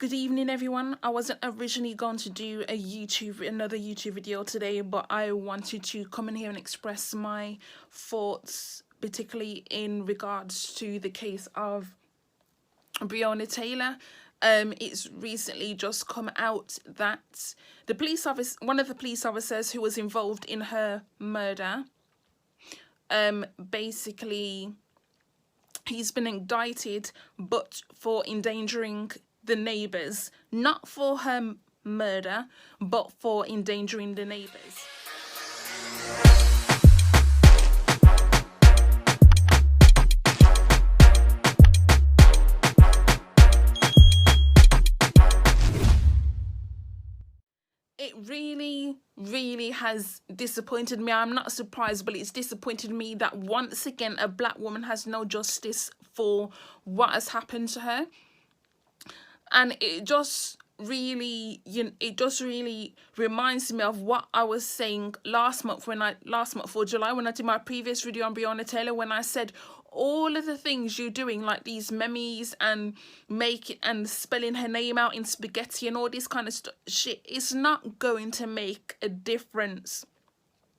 Good evening, everyone. I wasn't originally going to do another YouTube video today, but I wanted to come in here and express my thoughts, particularly in regards to the case of Breonna Taylor. It's recently just come out that one of the police officers who was involved in her murder, basically, he's been indicted, but for endangering the neighbours, not for her murder, but for endangering the neighbours. It really has disappointed me. I'm not surprised, but it's disappointed me that once again a black woman has no justice for what has happened to her. And it just really, reminds me of what I was saying last month for July, when I did my previous video on Breonna Taylor, when I said all of the things you're doing, like these memes and spelling her name out in spaghetti and all this kind of shit, it's not going to make a difference.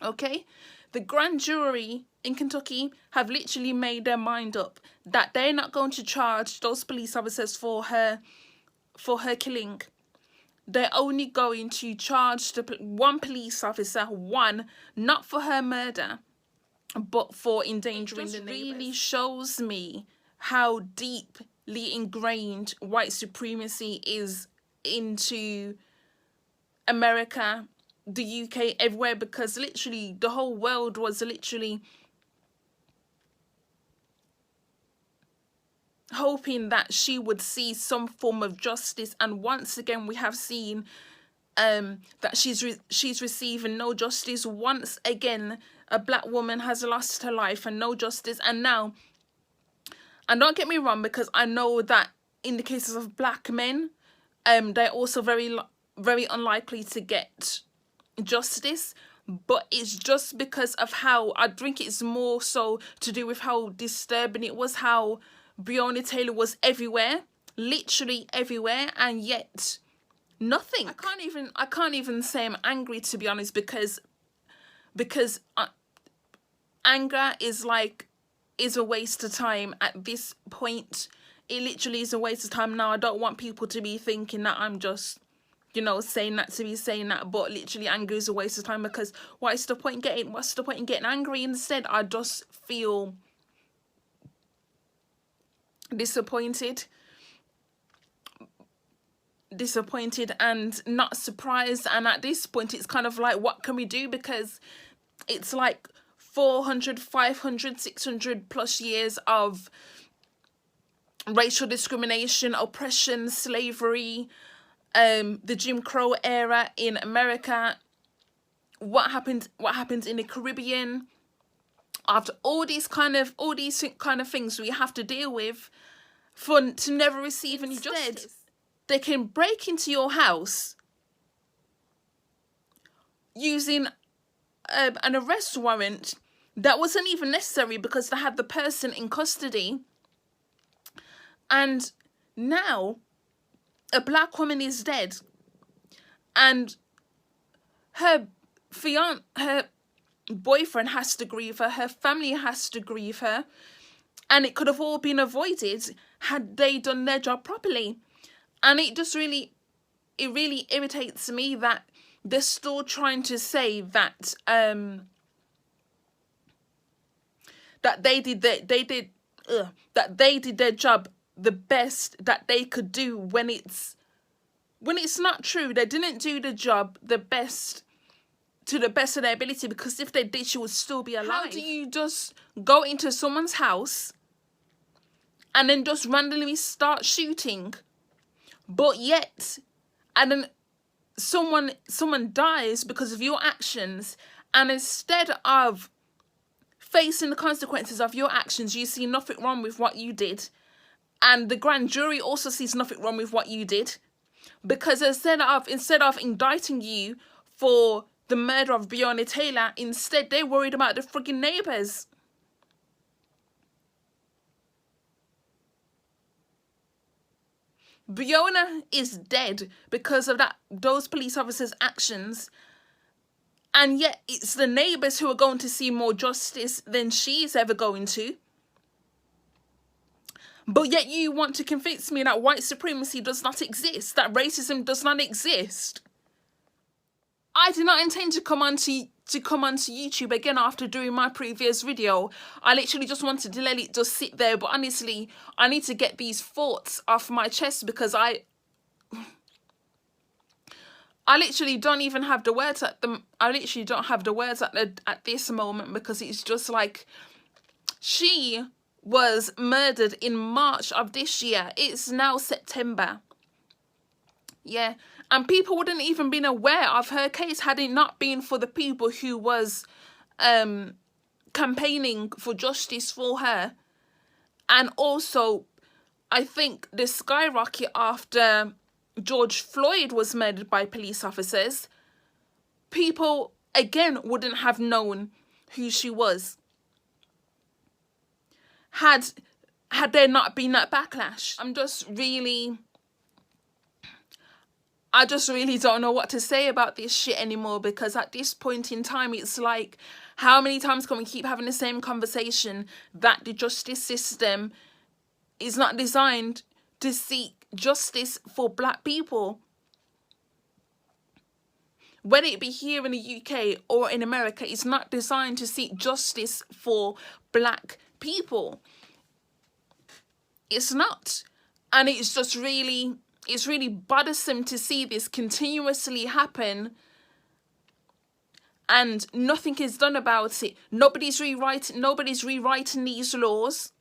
Okay? The grand jury in Kentucky have literally made their mind up that they're not going to charge those police officers for her killing. They're only going to charge one police officer, not for her murder, but for endangering the neighbours. It really shows me how deeply ingrained white supremacy is into America, the UK, everywhere, because literally the whole world was literally hoping that she would see some form of justice, and once again we have seen that she's receiving no justice. Once again a black woman has lost her life and no justice. And now, and don't get me wrong, because I know that in the cases of black men, they're also very unlikely to get justice, but it's just because of how, I think it's more so to do with how disturbing it was, how Breonna Taylor was everywhere, literally everywhere, and yet nothing. I can't even say I'm angry, to be honest, because anger is a waste of time at this point. It literally is a waste of time now. I don't want people to be thinking that I'm just, saying that to be saying that, but literally anger is a waste of time, because what's the point in getting angry? Instead, I just feel disappointed and not surprised. And at this point it's kind of like, what can we do? Because it's like 400, 500, 600 plus years of racial discrimination, oppression, slavery, the Jim Crow era in America, what happened in the Caribbean. After all these kind of things we have to deal with, to never receive any justice. They can break into your house using an arrest warrant that wasn't even necessary because they had the person in custody. And now a black woman is dead, and her boyfriend has to grieve her, her family has to grieve her, and it could have all been avoided had they done their job properly. And it just really irritates me that they're still trying to say that that they did their job the best that they could do, when it's not true. They didn't do the job to the best of their ability, because if they did, she would still be alive. How do you just go into someone's house and then just randomly start shooting, but yet, and then someone dies because of your actions, and instead of facing the consequences of your actions, you see nothing wrong with what you did, and the grand jury also sees nothing wrong with what you did, because instead of indicting you for the murder of Breonna Taylor, instead they're worried about the friggin' neighbours. Breonna is dead because of those police officers' actions. And yet it's the neighbours who are going to see more justice than she's ever going to. But yet you want to convince me that white supremacy does not exist, that racism does not exist. I did not intend to come onto YouTube again after doing my previous video. I literally just wanted to let it just sit there. But honestly, I need to get these thoughts off my chest because I literally don't even have the words at at this moment, because it's just like, she was murdered in March of this year. It's now September. Yeah. And people wouldn't even been aware of her case had it not been for the people who was campaigning for justice for her. And also, I think the skyrocket after George Floyd was murdered by police officers, people again wouldn't have known who she was had there not been that backlash. I just really don't know what to say about this shit anymore, because at this point in time, it's like, how many times can we keep having the same conversation that the justice system is not designed to seek justice for black people? Whether it be here in the UK or in America, it's not designed to seek justice for black people. It's not. And it's just really, it's really bothersome to see this continuously happen and nothing is done about it. Nobody's rewriting these laws.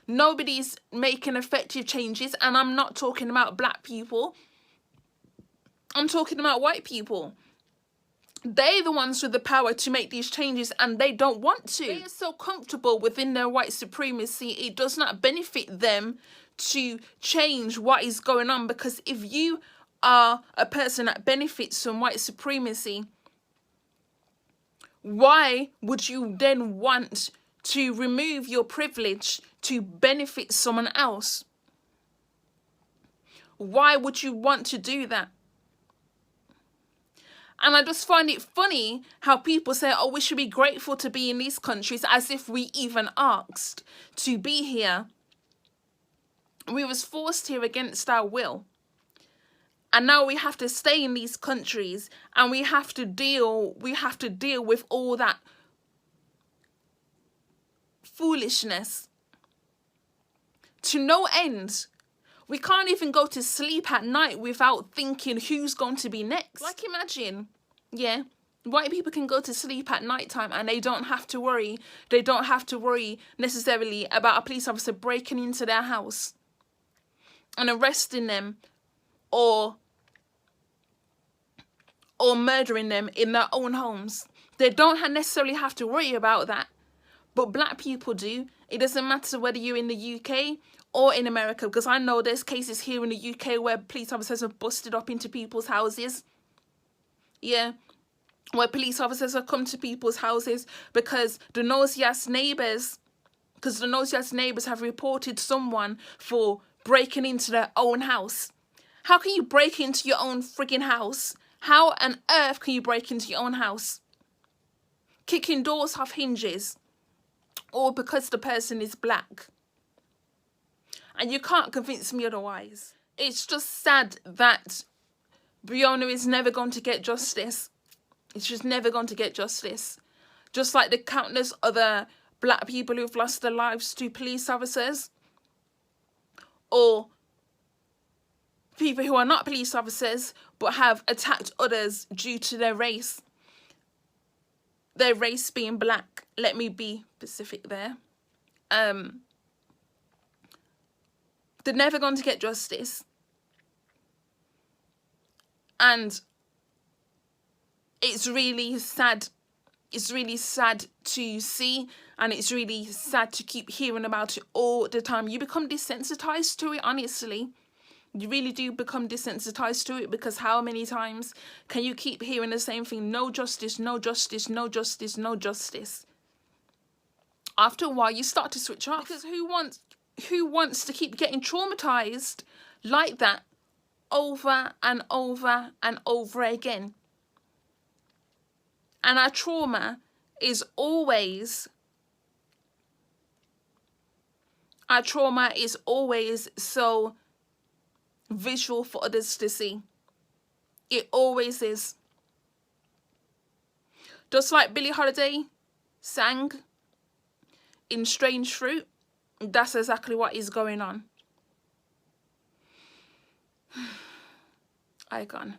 Nobody's making effective changes, and I'm not talking about black people. I'm talking about white people. They're the ones with the power to make these changes, and they don't want to. They are so comfortable within their white supremacy, it does not benefit them to change what is going on. Because if you are a person that benefits from white supremacy, why would you then want to remove your privilege to benefit someone else? Why would you want to do that? And I just find it funny how people say, oh, we should be grateful to be in these countries, as if we even asked to be here. We was forced here against our will. And now we have to stay in these countries, and we have to deal with all that foolishness to no end. We can't even go to sleep at night without thinking who's going to be next. Like, imagine, yeah, white people can go to sleep at nighttime and they don't have to worry. They don't have to worry necessarily about a police officer breaking into their house and arresting them or murdering them in their own homes. They don't necessarily have to worry about that. But black people do. It doesn't matter whether you're in the UK or in America, because I know there's cases here in the UK where police officers have busted up into people's houses. Yeah, where police officers have come to people's houses because the nosy-ass neighbours have reported someone for breaking into their own house. How can you break into your own frigging house? How on earth can you break into your own house? Kicking doors off hinges, or because the person is black. And you can't convince me otherwise. It's just sad that Breonna is never going to get justice. It's just never going to get justice. Just like the countless other black people who've lost their lives to police officers, or people who are not police officers but have attacked others due to their race. Their race being black. Let me be specific there. They're never going to get justice. And it's really sad. It's really sad to see, and it's really sad to keep hearing about it all the time. You become desensitized to it, honestly. You really do become desensitized to it, because how many times can you keep hearing the same thing? No justice, no justice, no justice, no justice. After a while, you start to switch off, because who wants who wants to keep getting traumatized like that over and over and over again? And our trauma is always so visual for others to see. It always is. Just like Billie Holiday sang in Strange Fruit, that's exactly what is going on. Icon.